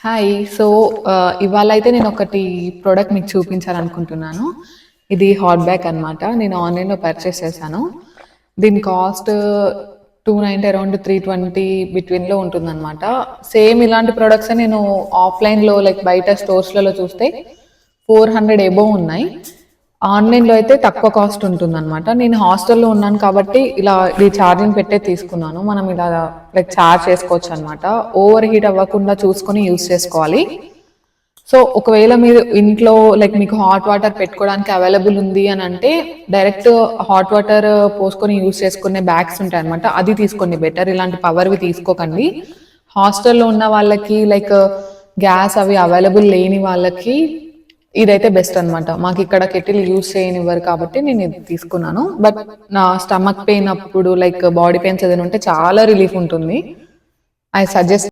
Hi. So, ఇవాళైతే నేనొకటి product మీకు చూపించాలనుకుంటున్నాను. ఇది హాట్ బ్యాగ్ అనమాట. నేను ఆన్‌లైన్‌లో పర్చేస్ చేశాను. దీని కాస్ట్ 290 అరౌండ్ 320 బిట్వీన్‌లో ఉంటుందనమాట. సేమ్ ఇలాంటి ప్రొడక్ట్సే నేను ఆఫ్‌లైన్‌లో లైక్ బయట స్టోర్స్‌లలో చూస్తే 400 అబోవ్ ఉన్నాయి. ఆన్‌లైన్‌లో అయితే తక్కువ కాస్ట్ ఉంటుందనమాట. నేను హాస్టల్‌లో ఉన్నాను కాబట్టి ఇలా ఇది ఛార్జింగ్ పెట్టే తీసుకున్నాను. మనం ఇలా లైక్ ఛార్జ్ చేసుకోవచ్చనమాట. ఓవర్ హీట్ అవ్వకుండా చూసుకొని యూజ్ చేసుకోవాలి. సో, ఒకవేళ మీరు ఇంట్లో లైక్ మీకు హాట్ వాటర్ పెట్టుకోవడానికి అవైలబుల్ ఉంది అని అంటే డైరెక్ట్ హాట్ వాటర్ పోసుకొని యూజ్ చేసుకునే బ్యాగ్స్ ఉంటాయన్నమాట. అది తీసుకోండి బెటర్. ఇలాంటి పవర్‌వి తీసుకోకండి. హాస్టల్‌లో ఉన్న వాళ్ళకి లైక్ గ్యాస్ అవి అవైలబుల్ లేని వాళ్ళకి ఇదైతే బెస్ట్ అనమాట. మాకు ఇక్కడ కెటిల్ యూజ్ చేయనివ్వరు కాబట్టి నేను ఇది తీసుకున్నాను. బట్ నా స్టమక్ పెయిన్ అప్పుడు లైక్ బాడీ పెయిన్స్ ఏదైనా ఉంటే చాలా రిలీఫ్ ఉంటుంది. I suggest